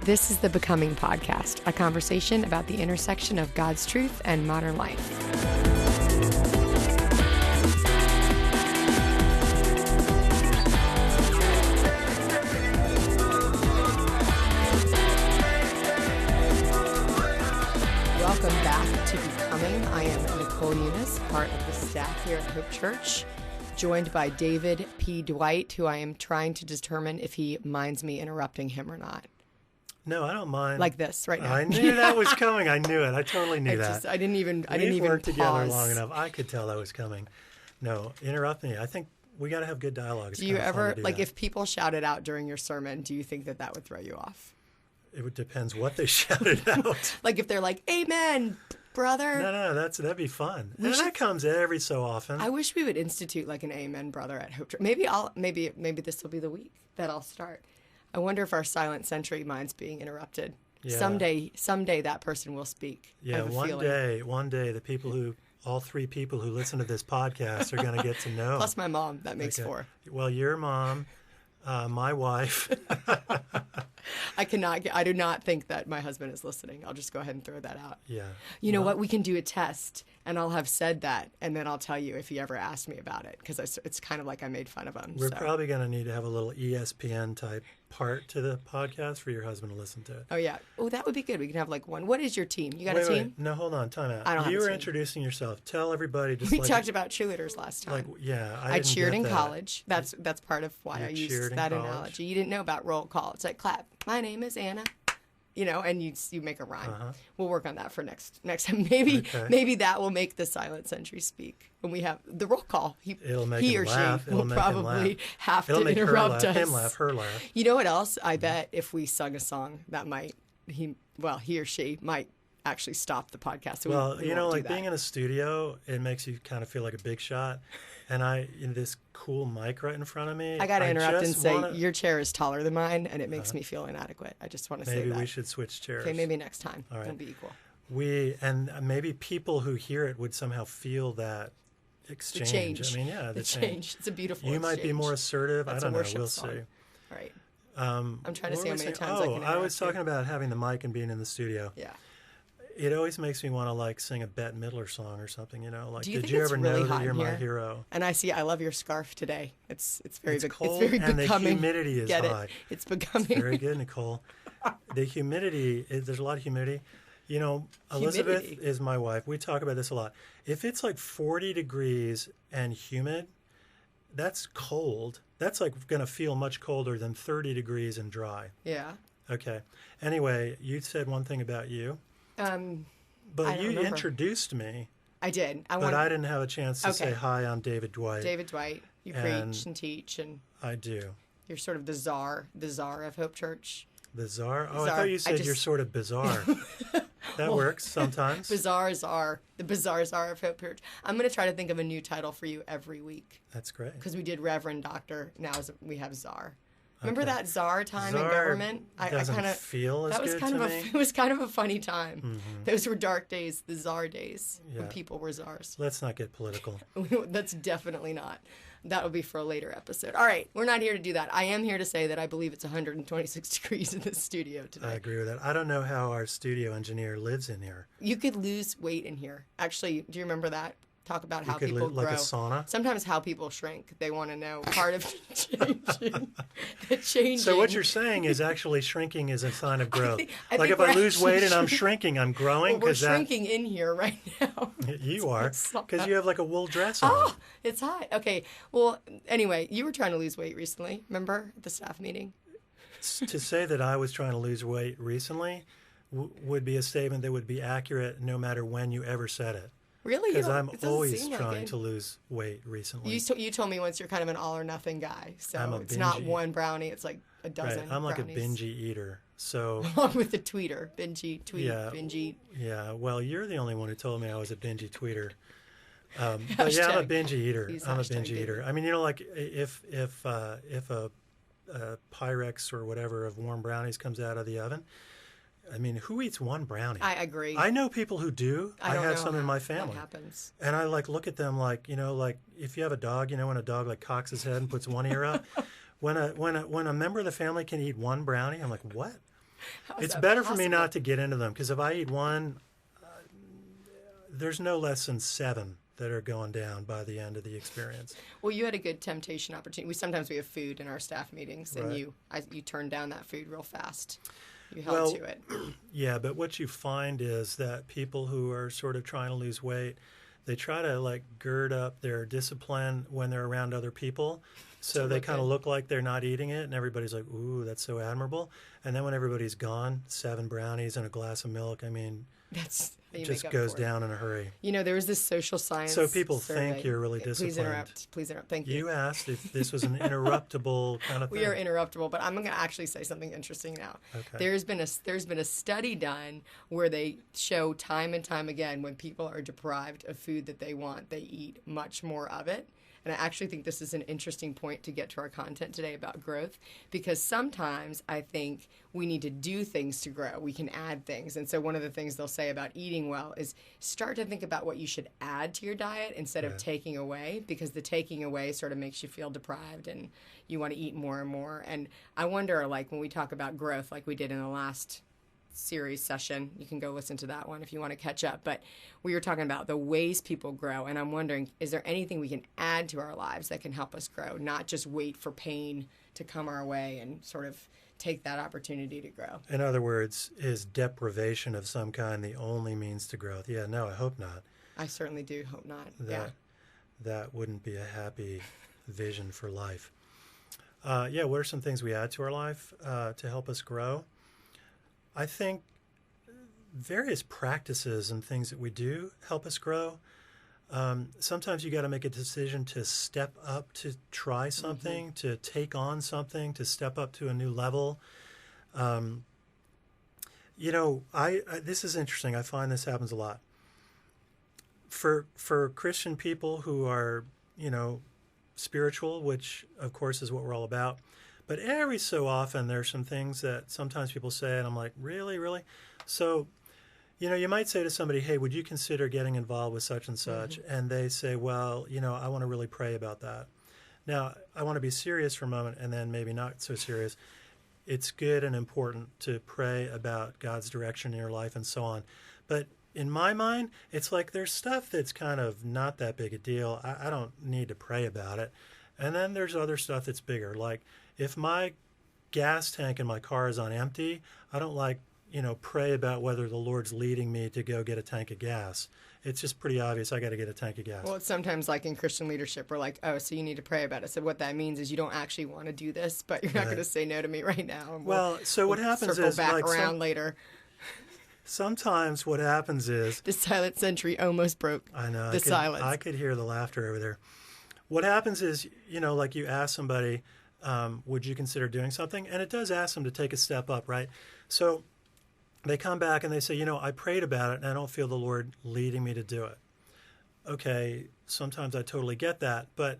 This is the Becoming Podcast, a conversation about the intersection of God's truth and modern life. Welcome back to Becoming. I am Nicole Eunice, part of the staff here at Hope Church, joined by David P. Dwight, who I am trying to determine if he minds me interrupting him or not. No, I don't mind. Like this right now. I knew that was coming. I knew it. I totally knew that. I didn't even We've worked together pause. long enough. I could tell that was coming. No, interrupt me. I think we got to have good dialogue. It's do you kind of fun ever, to do like, that. if people shouted out during your sermon, do you think that would throw you off? It depends what they shouted out. Like if they're like, "Amen, brother." No, that'd be fun. And that comes every so often. I wish we would institute like an "Amen, brother" at Hope Church. Maybe this will be the week that I'll start. I wonder if our silent sentry mind's being interrupted. Yeah. Someday that person will speak. Yeah, one day, all three people who listen to this podcast are going to get to know. Plus my mom, that makes four. Well, your mom, my wife. I do not think that my husband is listening. I'll just go ahead and throw that out. Yeah. You know what? We can do a test, and I'll have said that, and then I'll tell you if he ever asked me about it, because it's kind of like I made fun of him. We're probably going to need to have a little ESPN type part to the podcast for your husband to listen to it. Oh, yeah. Oh, that would be good. We can have like one. What is your team? You got a team? Wait. No, hold on. Time out. I don't have You a were team. introducing yourself. Tell everybody. We talked about cheerleaders last time. I didn't cheered get in that. college. That's part of why You I used cheered in that college? analogy. You didn't know about roll call. It's like clap. My name is Anna. And you make a rhyme. Uh-huh. We'll work on that for next time. Maybe that will make the silent sentry speak when we have the roll call. It'll make he him or laugh. she will probably have to make interrupt her laugh, us. him laugh, her laugh. You know what else? I bet if we sung a song, that he or she might actually stop the podcast. So Well, we won't do that. being in a studio, it makes you kind of feel like a big shot. And this cool mic right in front of me. I got to interrupt and say wanna... your chair is taller than mine, and it makes me feel inadequate. I just want to say that. Maybe we should switch chairs. Okay, maybe next time. All right. It'll be equal. And maybe people who hear it would somehow feel that exchange. The change. I mean, yeah, the change. It's a beautiful You might be more assertive. That's I don't a know. worship We'll song. see. All right. I'm trying to see how many times I can interrupt I was talking you. about having the mic and being in the studio. Yeah. It always makes me want to sing a Bette Midler song or something, Like, Do you did think you it's ever really know hot that you're in my here? hero? And I love your scarf today. It's very big. Cold, it's very and becoming. the humidity is Get high. it? It's becoming. It's very good, Nicole. The humidity, there's a lot of humidity. Elizabeth Humidity. is my wife. We talk about this a lot. If it's like 40 degrees and humid, that's cold. That's like going to feel much colder than 30 degrees and dry. Yeah. Okay. Anyway, you said one thing about you. But I don't you remember. introduced me, I did. but I didn't have a chance to say, hi, I'm David Dwight. David Dwight. You And- preach and teach, and I do. you're sort of the czar of Hope Church. The czar? Oh, I Czar. thought you said you're sort of bizarre. That works sometimes. Bizarre czar, the bizarre czar of Hope Church. I'm going to try to think of a new title for you every week That's great. because we did Reverend Doctor. Now we have czar. Remember Okay. that czar time in Czar government? doesn't feel as that was good kind to of me. it was kind of a funny time. Those were dark days, the czar days when Yeah. people were czars. Let's not get political. That's definitely not. That will be for a later episode. All right, we're not here to do that. I am here to say that I believe it's 126 degrees in the studio today. I agree with that. I don't know how our studio engineer lives in here. You could lose weight in here. Actually, do you remember that? Talk about how could people like grow. a sauna? Sometimes how people shrink. They want to know part of changing. So what you're saying is actually shrinking is a sign of growth. I Like think if I we're lose weight and I'm actually shrinking, I'm growing. Well, we're 'cause shrinking in here right now. You are, It's not- because you have like a wool dress on. Oh, it's hot. Okay. Well, anyway, you were trying to lose weight recently. Remember at the staff meeting? To say that I was trying to lose weight recently would be a statement that would be accurate no matter when you ever said it. Really? Because I'm It doesn't always seem like trying it. to lose weight recently. You told me once you're kind of an all or nothing guy. So I'm a it's not bingy. one brownie. It's like a dozen. Right. I'm like brownies. a bingy eater. So Along with the tweeter. Bingy, tweet, Yeah. bingy. yeah, well, you're the only one who told me I was a bingy tweeter. But yeah, I'm a Hashtag- bingy eater. he's I'm a hashtag bingy eater. bingy. I mean, like if a Pyrex or whatever of warm brownies comes out of the oven, I mean, who eats one brownie? I agree. I know people who do. I don't have know some in my how family. That happens. And I look at them like if you have a dog, when a dog cocks his head and puts one ear up, when a member of the family can eat one brownie, I'm like, what? It's better for me not to get into them, because if I eat one, there's no less than 7 that are going down by the end of the experience. Well, you had a good temptation opportunity. Sometimes we have food in our staff meetings, and Right. you turned down that food real fast. You held to it. Yeah, but what you find is that people who are sort of trying to lose weight, they try to like gird up their discipline when they're around other people. So they kind of look like they're not eating it, and everybody's like, ooh, that's so admirable. And then when everybody's gone, 7 brownies and a glass of milk, I mean, it just goes down in a hurry. You know, there was this social science So people survey. think you're really disciplined. Please interrupt. Thank you. You asked if this was an interruptible kind of thing. We are interruptible, but I'm going to actually say something interesting now. Okay. There's been a study done where they show time and time again when people are deprived of food that they want, they eat much more of it. And I actually think this is an interesting point to get to our content today about growth, because sometimes I think we need to do things to grow. We can add things. And so one of the things they'll say about eating well is start to think about what you should add to your diet instead of taking away, because the taking away sort of makes you feel deprived and you want to eat more and more. And I wonder, like, when we talk about growth, like we did in the last series session, you can go listen to that one if you want to catch up, but we were talking about the ways people grow, and I'm wondering, is there anything we can add to our lives that can help us grow, not just wait for pain to come our way and sort of take that opportunity to grow? In other words, is deprivation of some kind the only means to growth? Yeah, no, I hope not. I certainly do hope not. That wouldn't be a happy vision for life. What are some things we add to our life to help us grow? I think various practices and things that we do help us grow. Sometimes you got to make a decision to step up, to try something, to take on something, to step up to a new level. This is interesting. I find this happens a lot. For Christian people who are, spiritual, which of course is what we're all about, but every so often there's some things that sometimes people say, and I'm like, really, really? So, you might say to somebody, hey, would you consider getting involved with such and such? And they say, well, I want to really pray about that. Now, I want to be serious for a moment and then maybe not so serious. It's good and important to pray about God's direction in your life and so on. But in my mind, it's like there's stuff that's kind of not that big a deal. I don't need to pray about it. And then there's other stuff that's bigger, like if my gas tank in my car is on empty, I don't pray about whether the Lord's leading me to go get a tank of gas. It's just pretty obvious I got to get a tank of gas. Well, it's sometimes like in Christian leadership, we're like, oh, so you need to pray about it. So what that means is you don't actually want to do this, but you're not going to say no to me right now. So what happens circle is back around later. Sometimes what happens is the silent sentry almost broke. I know the silence. I could hear the laughter over there. What happens is, like you ask somebody, would you consider doing something? And it does ask them to take a step up, right? So they come back and they say, I prayed about it and I don't feel the Lord leading me to do it. Okay, sometimes I totally get that, but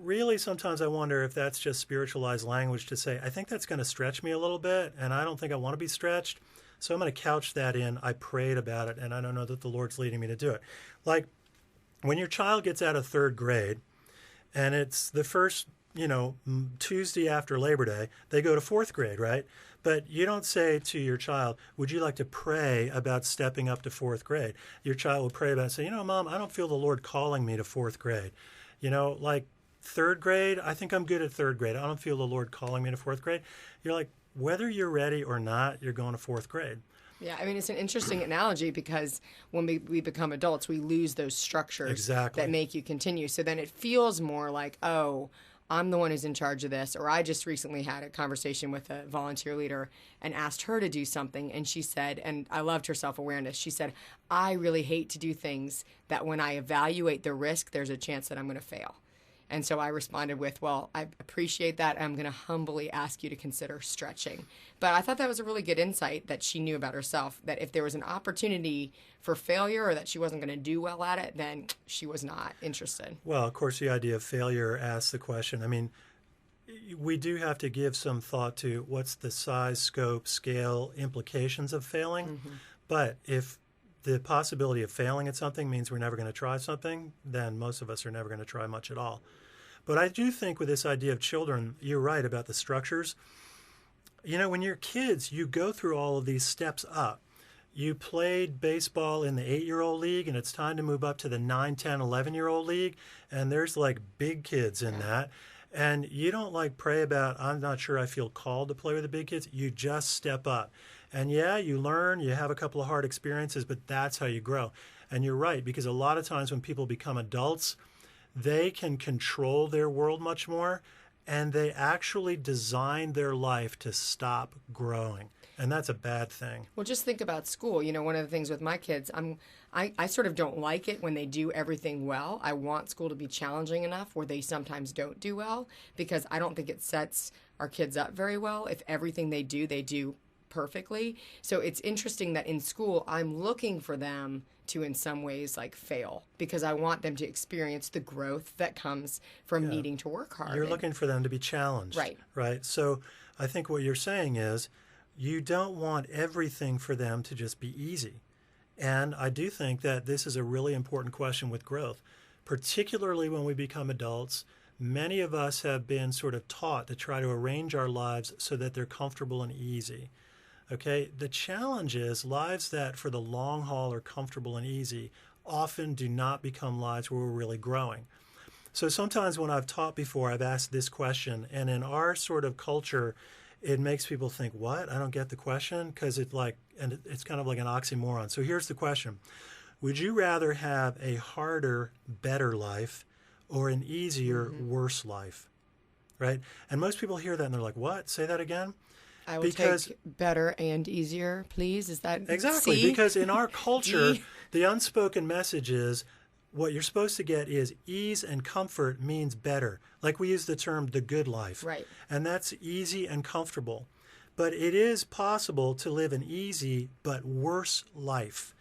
really sometimes I wonder if that's just spiritualized language to say, I think that's going to stretch me a little bit and I don't think I want to be stretched. So I'm going to couch that in, I prayed about it and I don't know that the Lord's leading me to do it. Like when your child gets out of 3rd grade and it's the first Tuesday after Labor Day, they go to 4th grade, right? But you don't say to your child, would you like to pray about stepping up to 4th grade? Your child will pray about it and say, Mom, I don't feel the Lord calling me to 4th grade. Like 3rd grade, I think I'm good at 3rd grade. I don't feel the Lord calling me to 4th grade. You're like, whether you're ready or not, you're going to 4th grade. Yeah, I mean, it's an interesting analogy because when we become adults, we lose those structures that make you continue. So then it feels more like, oh, I'm the one who's in charge of this. Or I just recently had a conversation with a volunteer leader and asked her to do something. And she said, and I loved her self-awareness, she said, I really hate to do things that when I evaluate the risk, there's a chance that I'm going to fail. And so I responded with, well, I appreciate that. I'm going to humbly ask you to consider stretching. But I thought that was a really good insight that she knew about herself, that if there was an opportunity for failure or that she wasn't going to do well at it, then she was not interested. Well, of course, the idea of failure asks the question. I mean, we do have to give some thought to what's the size, scope, scale, implications of failing. But if the possibility of failing at something means we're never going to try something, then most of us are never going to try much at all. But I do think with this idea of children, you're right about the structures. When you're kids, you go through all of these steps up. You played baseball in the 8-year-old league, and it's time to move up to the 9, 10, 11-year-old league, and there's like big kids in that. And you don't like pray about, I'm not sure I feel called to play with the big kids. You just step up. And yeah, you learn, you have a couple of hard experiences, but that's how you grow. And you're right, because a lot of times when people become adults, they can control their world much more, and they actually design their life to stop growing. And that's a bad thing. Well, just think about school. One of the things with my kids, I sort of don't like it when they do everything well. I want school to be challenging enough where they sometimes don't do well, because I don't think it sets our kids up very well if everything they do perfectly. So it's interesting that in school, I'm looking for them to, in some ways, like fail, because I want them to experience the growth that comes from needing to work hard. You're looking for them to be challenged. Right. So I think what you're saying is you don't want everything for them to just be easy. And I do think that this is a really important question with growth, particularly when we become adults. Many of us have been sort of taught to try to arrange our lives so that they're comfortable and easy. Okay, the challenge is lives that for the long haul are comfortable and easy often do not become lives where we're really growing. So sometimes when I've taught before, I've asked this question, and in our sort of culture, it makes people think, what? I don't get the question, because it's kind of like an oxymoron. So here's the question. Would you rather have a harder, better life or an easier, worse life? Right? And most people hear that and they're like, what? Say that again? I will take better and easier, please. Is that exactly? C? Because in our culture, the unspoken message is what you're supposed to get is ease and comfort means better. Like we use the term the good life. Right. And that's easy and comfortable. But it is possible to live an easy but worse life.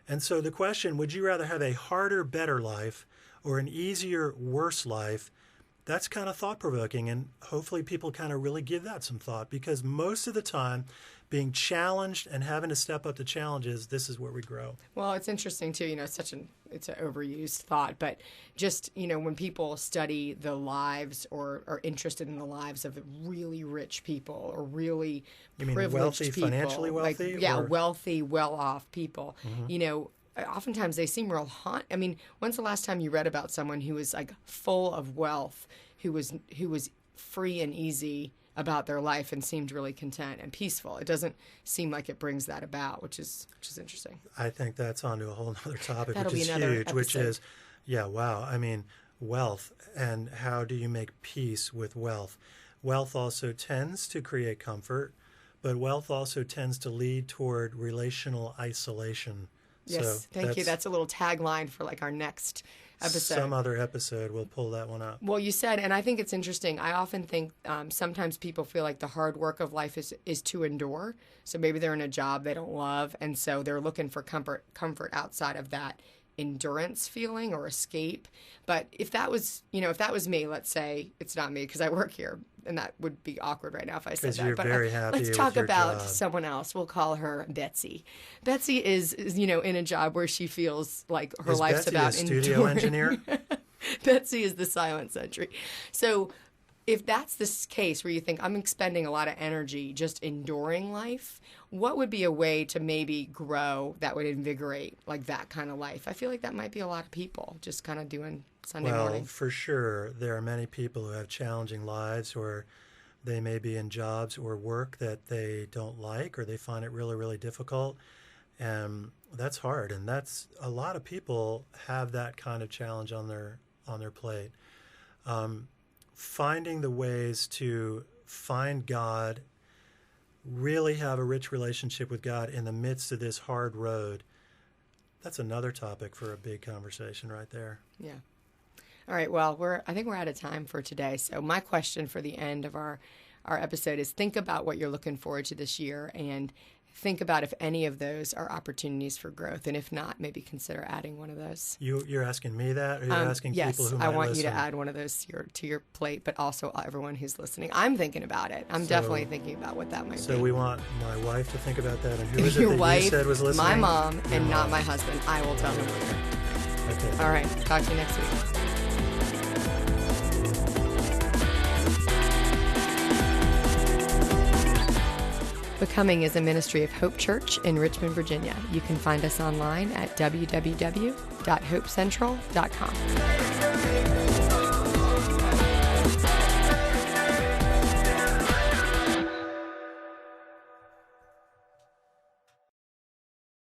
And so the question, would you rather have a harder, better life or an easier, worse life? That's kind of thought-provoking, and hopefully people kind of really give that some thought, because most of the time, being challenged and having to step up to challenges, this is where we grow. Well, it's interesting, too. It's an overused thought, but just, when people study the lives or are interested in the lives of really rich people or really privileged wealthy, people. Financially wealthy? Wealthy, well-off people, oftentimes they seem real when's the last time you read about someone who was like full of wealth, who was free and easy about their life and seemed really content and peaceful? It doesn't seem like it brings that about, which is interesting. I think that's onto a whole other topic, That'll which is be another huge, episode. Which is, wealth, and how do you make peace with wealth? Wealth also tends to create comfort, but wealth also tends to lead toward relational isolation. Yes, so thank you. That's a little tagline for like our next episode. Some other episode, we'll pull that one up. Well, you said, and I think it's interesting, I often think sometimes people feel like the hard work of life is to endure. So maybe they're in a job they don't love, and so they're looking for comfort outside of that endurance feeling or escape. But if that was me, let's say it's not me because I work here, and that would be awkward right now if I said that. You're very happy. Let's talk with your about job. someone else. We'll call her Betsy. Betsy is in a job where she feels like her life's Betsy about a studio enduring. engineer? Betsy is the silent sentry. So if that's this case where you think I'm expending a lot of energy just enduring life, what would be a way to maybe grow that would invigorate like that kind of life? I feel like that might be a lot of people just kind of doing Sunday morning. Well, for sure, there are many people who have challenging lives, or they may be in jobs or work that they don't like, or they find it really, really difficult. And that's hard. And that's a lot of people have that kind of challenge on their plate. Finding the ways to find God, really have a rich relationship with God in the midst of this hard road, that's another topic for a big conversation right there. Yeah. All right. Well, I think we're out of time for today. So my question for the end of our episode is think about what you're looking forward to this year and think about if any of those are opportunities for growth. And if not, maybe consider adding one of those. You're asking me that, or you're asking yes, people who might I want listen? you to add one of those to your plate, but also everyone who's listening. I'm thinking about it. I'm definitely thinking about what that might be. So we want my wife to think about that. And who is it Your that wife, you said was listening? my mom, and not my husband. I will tell him later. Okay. All right. Talk to you next week. Becoming is a ministry of Hope Church in Richmond, Virginia. You can find us online at www.hopecentral.com.